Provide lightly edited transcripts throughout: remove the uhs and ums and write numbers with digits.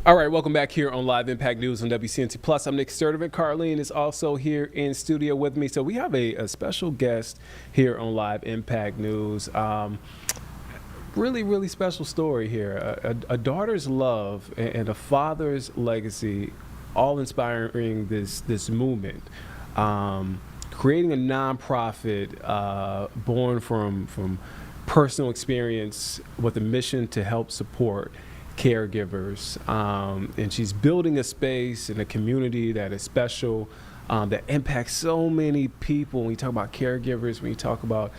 All right, welcome back here on Live Impact News on WCNC Plus. I'm Nick Sturdivant. Carlene is also here in studio with me. So we have a special guest here on Live Impact News. Really special story here. A daughter's love and a father's legacy, all inspiring this movement. Creating a nonprofit born from personal experience with a mission to help support caregivers, and she's building a space in a community that is special, that impacts so many people. When you talk about caregivers, when you talk about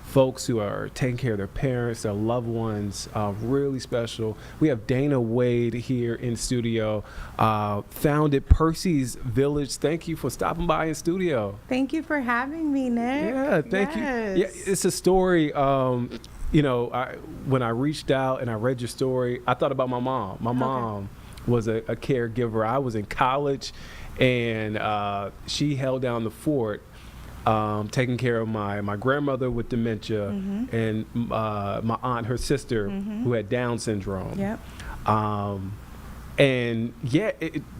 folks who are taking care of their parents, their loved ones, really special. We have Dayna Wade here in studio, founded Percy's Village. Thank you for stopping by in studio. Thank you for having me, Nick. Yeah, thank you. Yeah, it's a story. When I reached out and I read your story, I thought about my mom. My mom was a caregiver. I was in college, and she held down the fort, taking care of my grandmother with dementia, and my aunt, her sister, who had Down syndrome. Yep. And yeah,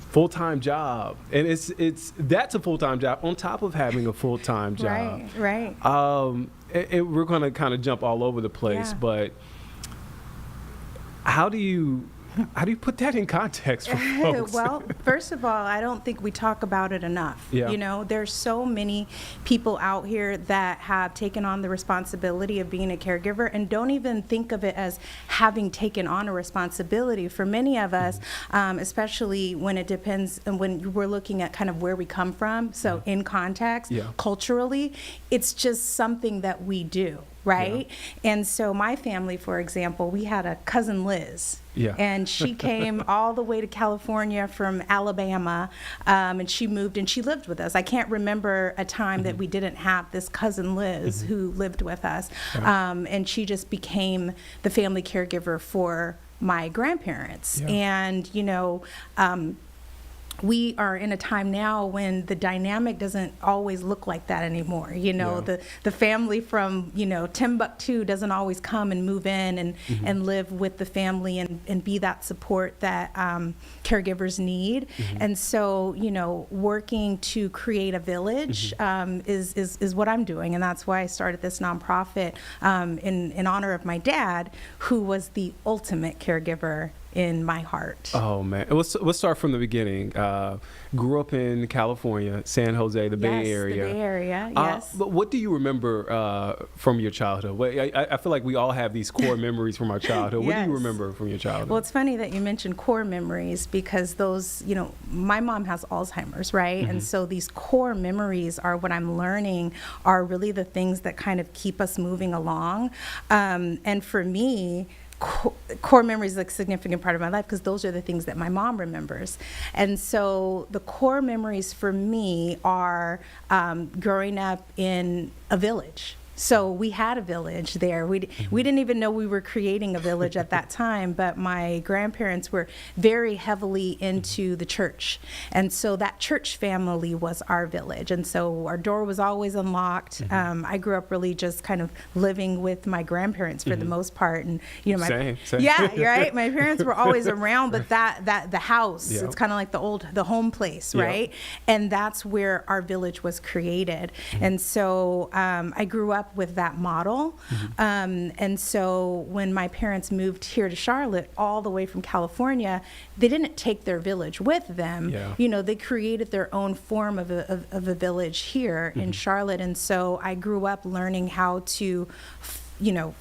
full-time job, and that's a full-time job on top of having a full-time job. Right. We're going to kind of jump all over the place, but how do you put that in context for folks? Well, first of all, I don't think we talk about it enough. Yeah. You know, there's so many people out here that have taken on the responsibility of being a caregiver and don't even think of it as having taken on a responsibility. For many of us, especially when it depends, and when we're looking at kind of where we come from, so in context, culturally, it's just something that we do. Right? Yeah. And so my family, for example, we had a cousin Liz. Yeah. And she came all the way to California from Alabama, and she moved and she lived with us. I can't remember a time that we didn't have this cousin Liz who lived with us. And she just became the family caregiver for my grandparents. Yeah. And, you know, we are in a time now when the dynamic doesn't always look like that anymore. You know, the family from, Timbuktu doesn't always come and move in and live with the family and be that support that caregivers need. And so, working to create a village is what I'm doing. And that's why I started this nonprofit in honor of my dad, who was the ultimate caregiver in my heart. Oh man, let's start from the beginning. Grew up in California, San Jose, the Bay Area. The Bay Area, yes. But what do you remember from your childhood? I feel like we all have these core memories from our childhood. What do you remember from your childhood? Well, it's funny that you mentioned core memories because those, my mom has Alzheimer's, right? And so these core memories are what I'm learning are really the things that kind of keep us moving along. And for me, core memories is a significant part of my life because those are the things that my mom remembers. And so the core memories for me are growing up in a village. So we had a village there. We didn't even know we were creating a village at that time, but my grandparents were very heavily into the church. And so that church family was our village. And so our door was always unlocked. I grew up really just kind of living with my grandparents for the most part. And, Same. Yeah, right? My parents were always around, but the house, it's kind of like the home place, right? And that's where our village was created. And so I grew up with that model. And so when my parents moved here to Charlotte, all the way from California, they didn't take their village with them. They created their own form of a village here in Charlotte. And so I grew up learning how to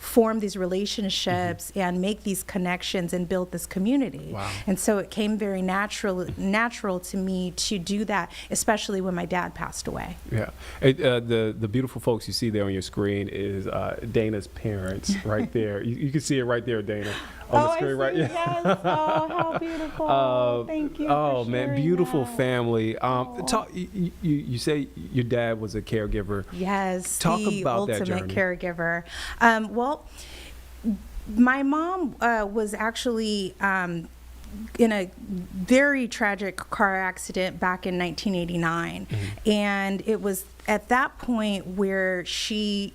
form these relationships and make these connections and build this community. Wow. And so it came very natural to me to do that, especially when my dad passed away. Yeah. The beautiful folks you see there on your screen is Dayna's parents right there. You can see it right there, Dayna, on the screen, right? Yes. Oh, how beautiful. Thank you. Oh, man, beautiful family. You say your dad was a caregiver. Yes. Talk about that journey. The ultimate caregiver. Well, my mom was actually in a very tragic car accident back in 1989. And it was at that point where she,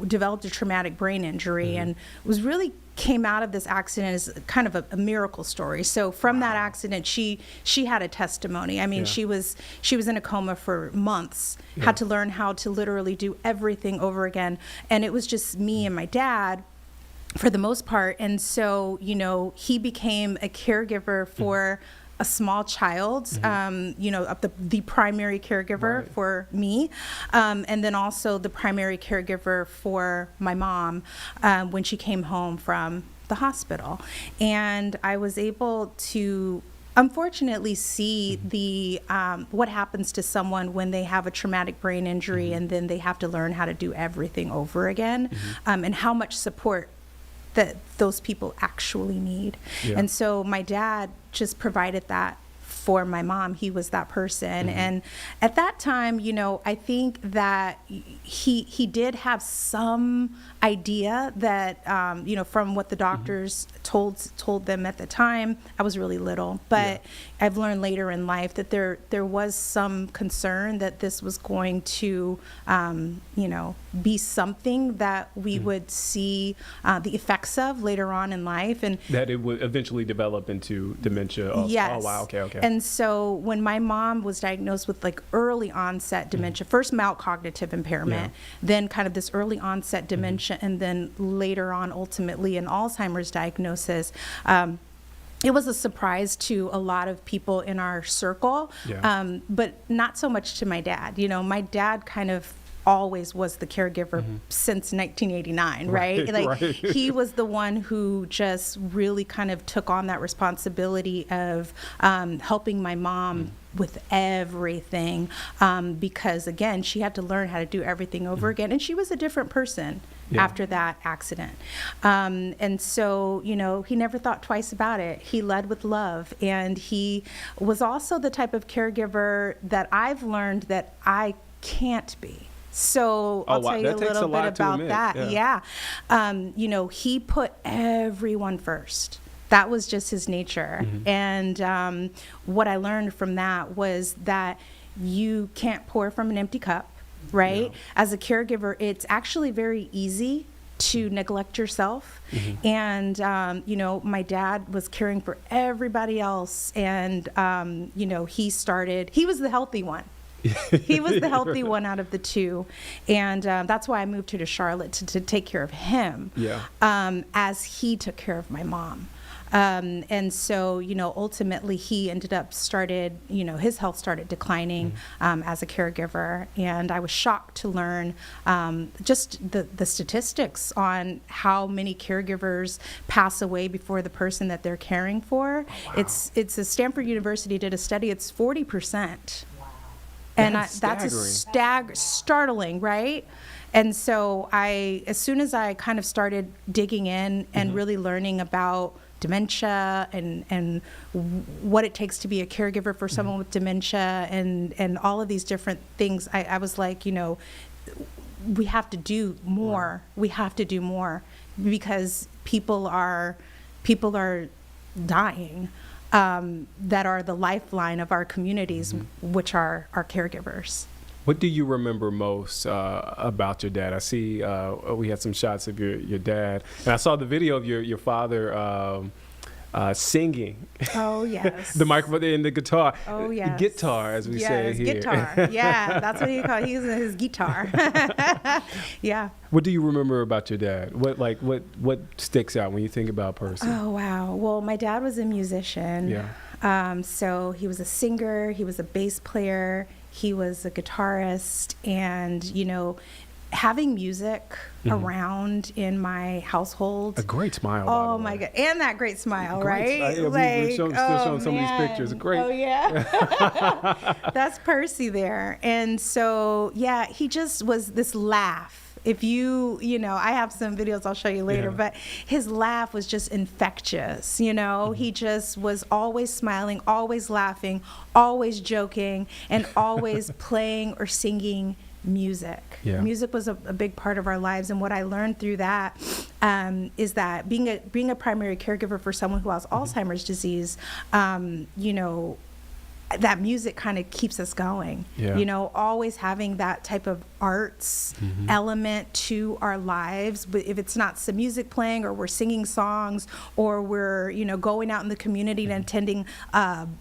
developed a traumatic brain injury and was really came out of this accident is kind of a miracle story. So from that accident, she had a testimony. I mean, she was in a coma for months, had to learn how to literally do everything over again. And it was just me and my dad for the most part. And so, he became a caregiver for a small child, the primary caregiver for me, and then also the primary caregiver for my mom when she came home from the hospital. And I was able to unfortunately see the what happens to someone when they have a traumatic brain injury and then they have to learn how to do everything over again, and how much support that those people actually need. And so my dad just provided that for my mom. He was that person. And at that time, I think that he did have some idea that, from what the doctors told them at the time. I was really little, but I've learned later in life that there was some concern that this was going to, be something that we would see the effects of later on in life. And that it would eventually develop into dementia. Yes. Oh, wow. Okay. And so when my mom was diagnosed with like early onset dementia, first mild cognitive impairment, then kind of this early onset dementia, and then later on ultimately an Alzheimer's diagnosis, it was a surprise to a lot of people in our circle, but not so much to my dad. My dad kind of always was the caregiver since 1989, right? He was the one who just really kind of took on that responsibility of helping my mom with everything, because again, she had to learn how to do everything over again, and she was a different person after that accident. And so, he never thought twice about it. He led with love, and he was also the type of caregiver that I've learned that I can't be. So I'll tell you a little bit about that. He put everyone first. That was just his nature. And what I learned from that was that you can't pour from an empty cup, right? As a caregiver, it's actually very easy to neglect yourself. And, my dad was caring for everybody else. And, he was the healthy one. He was the healthy one out of the two. And that's why I moved here to Charlotte to take care of him as he took care of my mom. And so, ultimately he ended up his health started declining as a caregiver. And I was shocked to learn just the statistics on how many caregivers pass away before the person that they're caring for. Oh, wow. It's a Stanford University did a study, it's 40%. And that's startling, right? And so as soon as I kind of started digging in and really learning about dementia and what it takes to be a caregiver for someone with dementia and all of these different things, I was like, we have to do more. We have to do more because people are dying. That are the lifeline of our communities, which are our caregivers. What do you remember most about your dad? I see we had some shots of your dad, and I saw the video of your father singing. Oh, yes. The microphone and the guitar. Oh, yes. Guitar, as we say here. Guitar. Yeah, that's what he called it. He uses his guitar. Yeah. What do you remember about your dad? What sticks out when you think about Percy? Oh, wow. Well, my dad was a musician. Yeah. So he was a singer. He was a bass player. He was a guitarist. And, having music around in my household. A great smile. Oh my God. And that great smile, right? We're still showing some of these pictures. Great. Oh yeah. That's Percy there. And so, he just was this laugh. If I have some videos I'll show you later, but his laugh was just infectious, He just was always smiling, always laughing, always joking, and always playing or singing music. Music was a big part of our lives, and what I learned through that is that being a primary caregiver for someone who has Alzheimer's disease, that music kind of keeps us going. Yeah. You know, always having that type of arts element to our lives. But if it's not some music playing, or we're singing songs, or we're, you know, going out in the community and attending,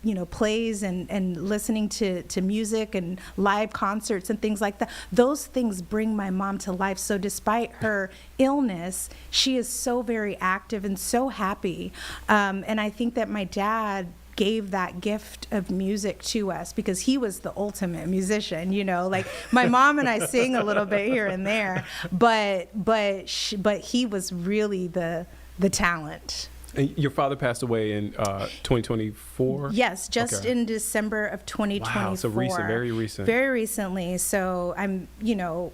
you know, plays and listening to music and live concerts and things like that, those things bring my mom to life. So despite her illness, she is so very active and so happy. And I think that my dad gave that gift of music to us because he was the ultimate musician, you know, like my mom and I sing a little bit here and there, but he was really the talent. And your father passed away in 2024? Yes, just in December of 2024. Wow, so recent, very recent. Very recently. So I'm, you know,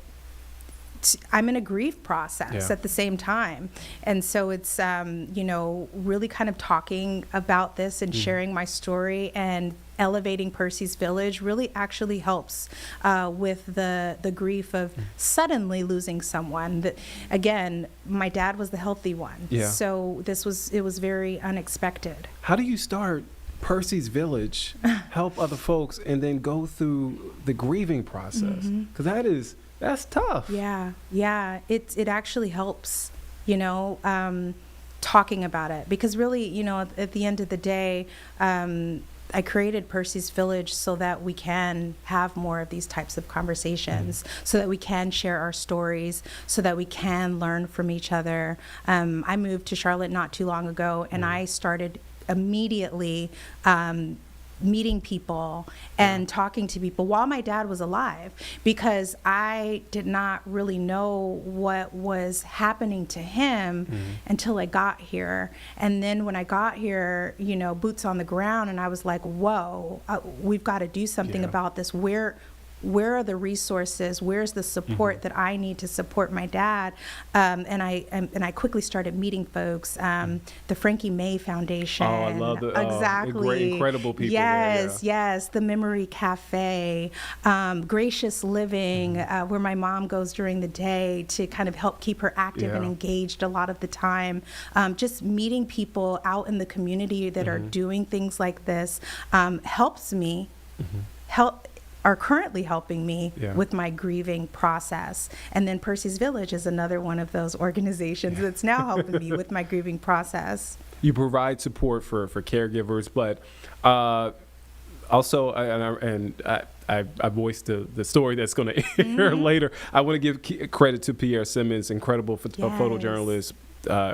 I'm in a grief process at the same time. And so it's, you know, really kind of talking about this and sharing my story and elevating Percy's Village really actually helps with the grief of suddenly losing someone. That, again, my dad was the healthy one. Yeah. So it was very unexpected. How do you start Percy's Village, help other folks, and then go through the grieving process? Because that's tough. Yeah. It actually helps, you know, talking about it, because really, you know, at the end of the day, I created Percy's Village so that we can have more of these types of conversations, so that we can share our stories, so that we can learn from each other. I moved to Charlotte not too long ago, and I started immediately meeting people and talking to people while my dad was alive, because I did not really know what was happening to him until I got here. And then when I got here, you know, boots on the ground, and I was like, whoa, we've got to do something about this. Where are the resources? Where's the support that I need to support my dad? And I quickly started meeting folks. The Frankie May Foundation. Oh, I love the exactly. great, incredible people. Yes, there, yes. The Memory Cafe, Gracious Living, where my mom goes during the day to kind of help keep her active and engaged a lot of the time. Just meeting people out in the community that are doing things like this helps me. Are currently helping me with my grieving process. And then Percy's Village is another one of those organizations that's now helping me with my grieving process. You provide support for caregivers, but also, I voiced the story that's going to air later. I want to give credit to Pierre Simmons, incredible photojournalist.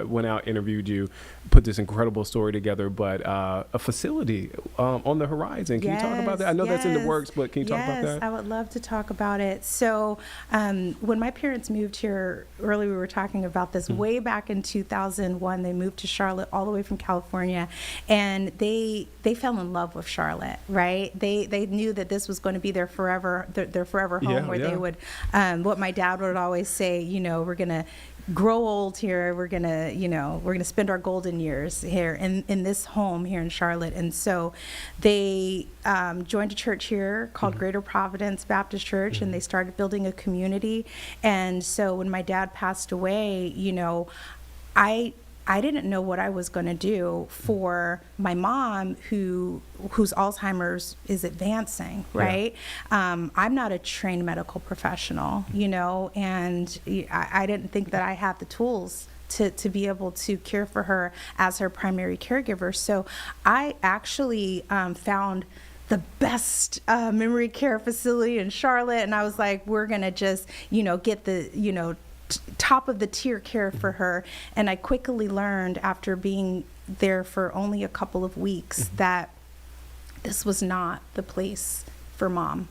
Went out, interviewed you, put this incredible story together, but a facility on the horizon. Can you talk about that? I know that's in the works, but can you talk about that? Yes, I would love to talk about it. So when my parents moved here, earlier we were talking about this, way back in 2001, they moved to Charlotte all the way from California, and they fell in love with Charlotte, right? They knew that this was going to be their forever home, where they would, what my dad would always say, you know, we're going to grow old here. We're gonna spend our golden years here in this home here in Charlotte. And so they joined a church here called Greater Providence Baptist Church, and they started building a community. And so when my dad passed away, you know, I didn't know what I was going to do for my mom, whose Alzheimer's is advancing, right? I'm not a trained medical professional, you know, and I didn't think that I had the tools to be able to care for her as her primary caregiver. So I actually found the best memory care facility in Charlotte, and I was like, we're going to just, you know, get the, you know, top of the tier care for her. And I quickly learned, after being there for only a couple of weeks, that this was not the place for mom.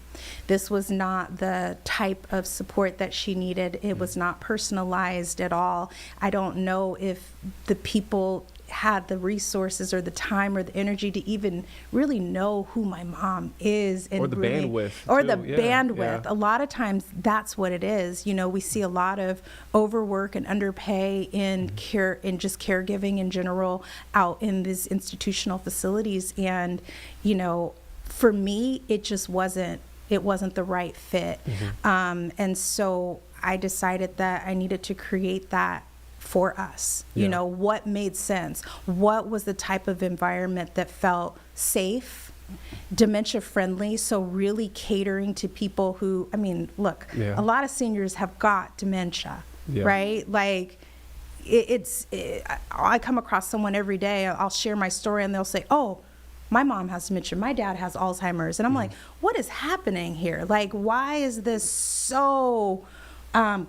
This was not the type of support that she needed. It was not personalized at all. I don't know if the people had the resources or the time or the energy to even really know who my mom is, and or the bandwidth bandwidth. A lot of times that's what it is. You know, we see a lot of overwork and underpay in care, in just caregiving in general, out in these institutional facilities. And, you know, for me, it just wasn't the right fit. And so I decided that I needed to create that for us. You know, what made sense? What was the type of environment that felt safe dementia-friendly, so really catering to people who, I mean, look, Yeah. a lot of seniors have got dementia, Yeah. right? Like, I come across someone every day, I'll share my story, and they'll say, oh, my mom has dementia, my dad has Alzheimer's. And I'm like, what is happening here? Like, why is this so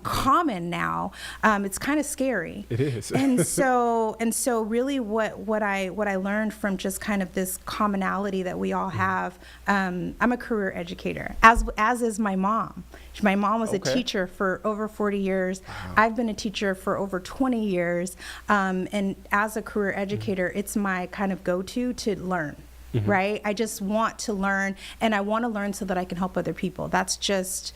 common now? It's kind of scary. It is. and so really what I learned from just kind of this commonality that we all have, I'm a career educator, as is my mom. My mom was a teacher for over 40 years. Wow. I've been a teacher for over 20 years. And as a career educator, it's my kind of go-to to learn. Right? I just want to learn, and I want to learn so that I can help other people. That's just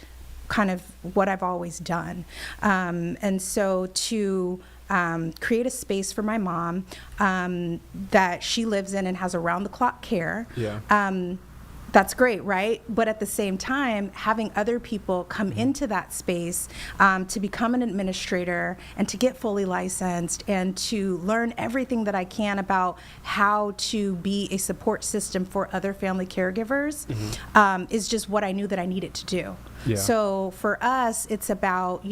kind of what I've always done. And so to create a space for my mom that she lives in and has around-the-clock care. Yeah. That's great, right? But at the same time, having other people come into that space to become an administrator and to get fully licensed and to learn everything that I can about how to be a support system for other family caregivers is just what I knew that I needed to do. Yeah. So for us, it's about,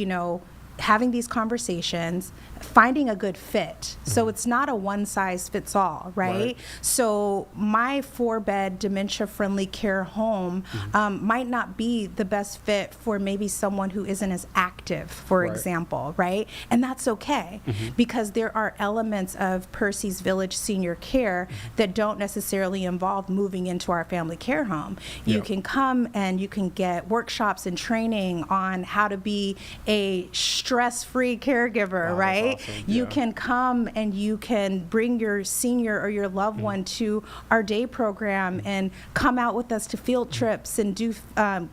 having these conversations, finding a good fit. So it's not a one-size-fits-all, right? So my 4-bed dementia-friendly care home might not be the best fit for maybe someone who isn't as active, for example, right? And that's okay, because there are elements of Percy's Village Senior Care that don't necessarily involve moving into our family care home. You can come and you can get workshops and training on how to be a stress-free caregiver, right? Awesome. You can come and you can bring your senior or your loved one to our day program and come out with us to field trips and do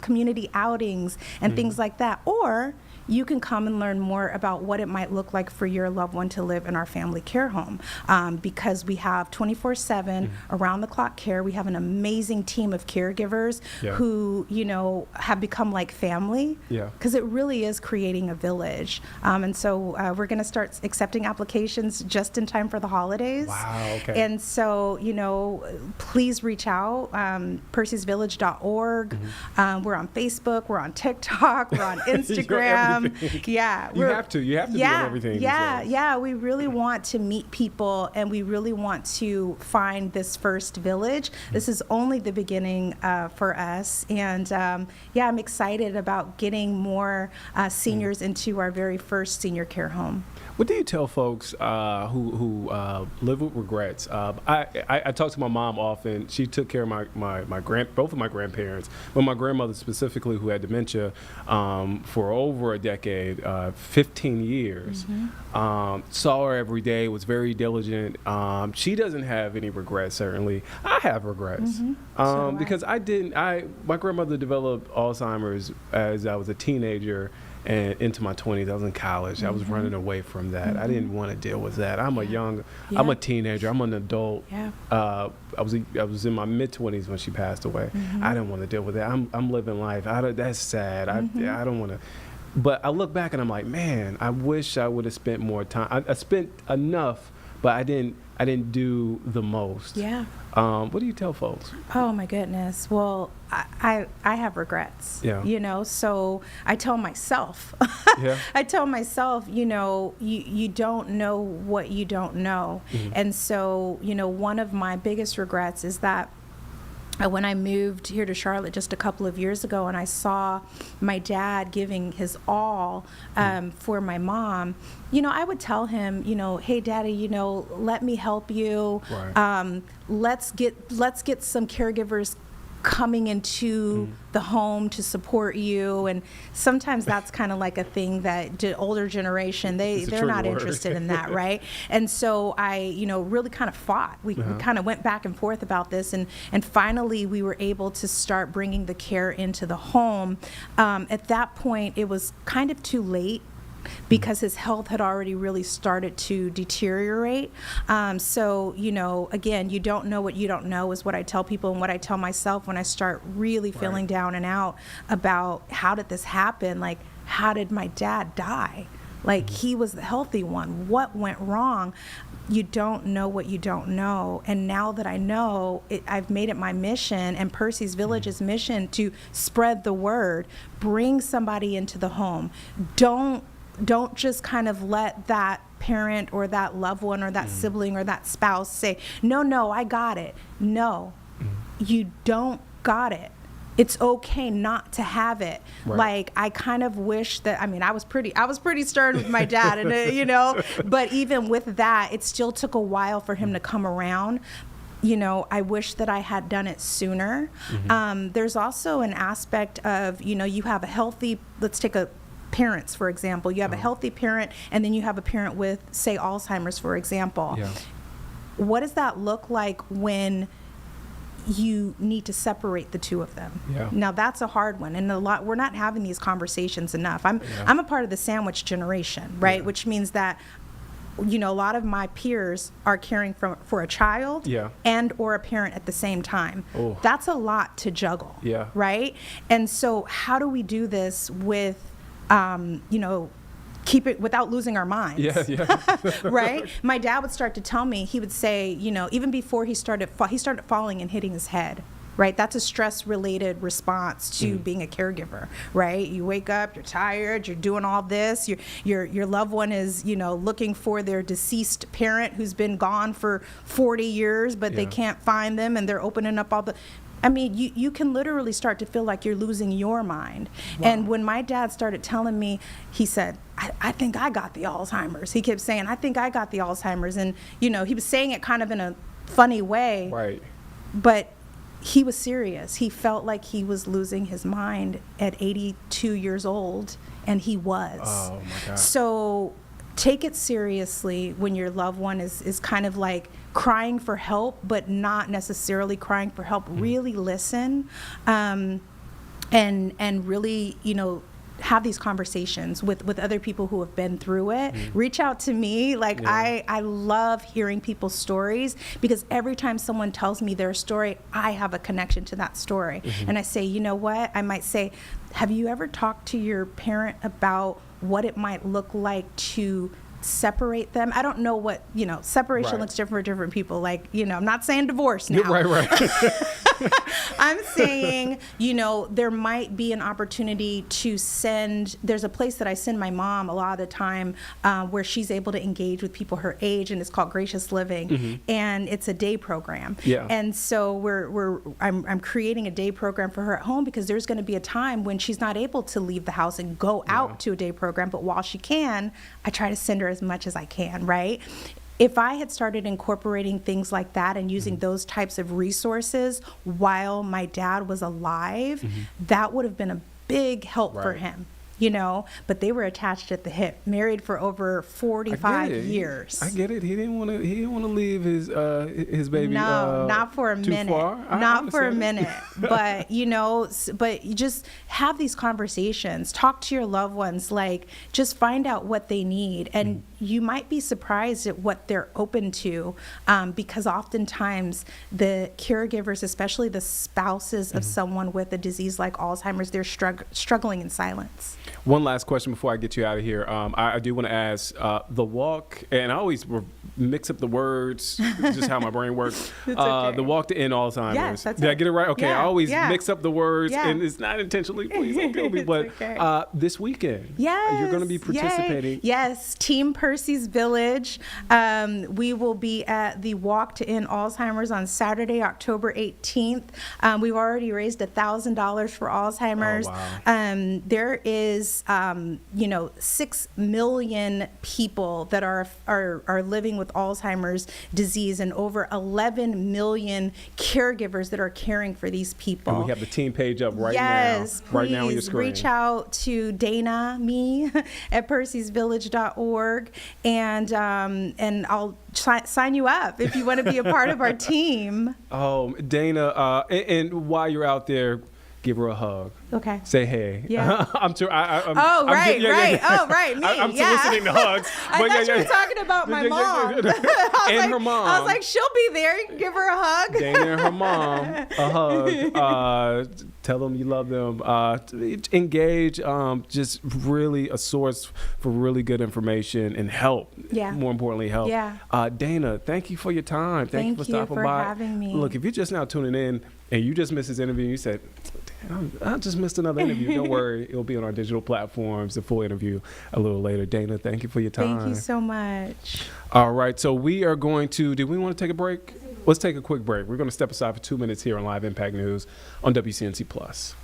community outings and things like that. Or you can come and learn more about what it might look like for your loved one to live in our family care home, because we have 24/7 around-the-clock care. We have an amazing team of caregivers who, have become like family, because it really is creating a village. And so we're going to start accepting applications just in time for the holidays. Wow, okay. And so, please reach out, percysvillage.org. We're on Facebook, we're on TikTok, we're on Instagram. Yeah, you have to be on everything. Yeah. We really want to meet people, and we really want to find this first village. This is only the beginning for us, and I'm excited about getting more seniors into our very first senior care home. What do you tell folks who live with regrets? I talk to my mom often. She took care of both of my grandparents, but my grandmother specifically, who had dementia for over a decade, 15 years. Saw her every day, was very diligent. She doesn't have any regrets, certainly. I have regrets because my grandmother developed Alzheimer's as I was a teenager. And into my 20s, I was in college. I was running away from that. I didn't want to deal with that. I'm a teenager. I'm an adult. I was in my mid-20s when she passed away. I didn't want to deal with that. I'm living life. That's sad. I don't want to. But I look back and I'm like, man, I wish I would have spent more time. I spent enough, but I didn't do the most. Yeah. What do you tell folks? Oh my goodness. Well, I have regrets. Yeah. So I tell myself. I tell myself, you don't know what you don't know. And so, one of my biggest regrets is that when I moved here to Charlotte just a couple of years ago, and I saw my dad giving his all for my mom, I would tell him, hey, Daddy, let me help you. Right. Let's get some caregivers coming into the home to support you. And sometimes that's kind of like a thing that the older generation, they're not interested in that, right? And so I, really kind of fought. We kind of went back and forth about this, and finally we were able to start bringing the care into the home. At that point, it was kind of too late, because his health had already really started to deteriorate. So, again, you don't know what you don't know is what I tell people, and what I tell myself when I start really feeling down and out about how did this happen? Like, how did my dad die? Like, he was the healthy one. What went wrong? you don't know what you don't know. And now that I know, I've made it my mission and Percy's Village's mission to spread the word, bring somebody into the home. Don't just kind of let that parent or that loved one or that sibling or that spouse say, no, I got it. No, you don't got it. It's okay not to have it. Right. Like, I kind of wish that, I mean, I was pretty stern with my dad, and you know, but even with that, it still took a while for him to come around. You know, I wish that I had done it sooner. There's also an aspect of, you know, you have a healthy, let's take parents, for example. You have a healthy parent, and then you have a parent with, say, Alzheimer's, for example. Yeah. What does that look like when you need to separate the two of them? Yeah. Now that's a hard one, and we're not having these conversations enough. I'm a part of the sandwich generation, right? Yeah. Which means that, you know, a lot of my peers are caring for a child and or a parent at the same time. Oh. That's a lot to juggle, right? And so how do we do this with, you know, keep it without losing our minds? Right? My dad would start to tell me, he would say, you know, even before he started falling and hitting his head, right? That's a stress-related response to being a caregiver, right? You wake up, you're tired, you're doing all this, your loved one is, you know, looking for their deceased parent who's been gone for 40 years, but they can't find them, and they're opening up all the, I mean, you can literally start to feel like you're losing your mind. Wow. And when my dad started telling me, he said, I think I got the Alzheimer's. He kept saying, I think I got the Alzheimer's. And, you know, he was saying it kind of in a funny way. Right. But he was serious. He felt like he was losing his mind at 82 years old, and he was. Oh, my God. So take it seriously when your loved one is kind of like crying for help, but not necessarily crying for help. Really listen, and really, you know, have these conversations with other people who have been through it. Reach out to me. Like, I love hearing people's stories, because every time someone tells me their story, I have a connection to that story. And I say, you know what? I might say, have you ever talked to your parent about what it might look like to separate them? I don't know what, you know, separation looks different for different people. Like, you know, I'm not saying divorce now. Right. I'm saying, you know, there might be an opportunity to there's a place that I send my mom a lot of the time, where she's able to engage with people her age, and it's called Gracious Living, and it's a day program. And so I'm creating a day program for her at home, because there's going to be a time when she's not able to leave the house and go out to a day program, but while she can, I try to send her as much as I can, right? If I had started incorporating things like that and using those types of resources while my dad was alive, that would have been a big help for him, you know, but they were attached at the hip, married for over 45 years. I get it. He didn't want to leave his baby. No, not for a minute. Not for a minute. But, you know, but you just have these conversations. Talk to your loved ones. Like, just find out what they need. And you might be surprised at what they're open to, because oftentimes the caregivers, especially the spouses of someone with a disease like Alzheimer's, they're struggling in silence. One last question before I get you out of here. I do want to ask the walk, and I always mix up the words, just how my brain works. Okay. The walk to end Alzheimer's. Yes, that's Did I it. get it right? Okay, Yeah, I always yeah. mix up the words, Yeah. and it's not intentionally. Please don't kill me. But okay. This weekend, Yes, you're going to be participating. Yay. Yes, Team Percy's Village. We will be at the Walk to End Alzheimer's on Saturday, October 18th. We've already raised $1,000 for Alzheimer's. Oh, wow. There is, 6 million people that are living with Alzheimer's disease, and over 11 million caregivers that are caring for these people. And we have the team page up right yes, now. Right now on your please screen. reach out to Dayna, me, at percysvillage.org, and I'll sign you up if you want to be a part of our team. Oh, Dayna, and while you're out there, give her a hug. Okay. Say hey. Yeah. I'm sure. Oh, I'm right. Oh, right. Me. I'm soliciting the hugs. I thought you were talking about my mom. And her mom. I was like, she'll be there. You can give her a hug. Dayna and her mom a hug. Tell them you love them. Engage. Just really a source for really good information and help. Yeah. More importantly, help. Yeah. Dayna, thank you for your time. Thank you for stopping by. Having me. Look, if you're just now tuning in and you just missed this interview, and you said, "Damn, I just missed another interview." Don't worry, it'll be on our digital platforms. The full interview a little later. Dayna, thank you for your time. Thank you so much. All right, so we are going to. Do we want to take a break? Let's take a quick break. We're going to step aside for 2 minutes here on Live Impact News on WCNC Plus.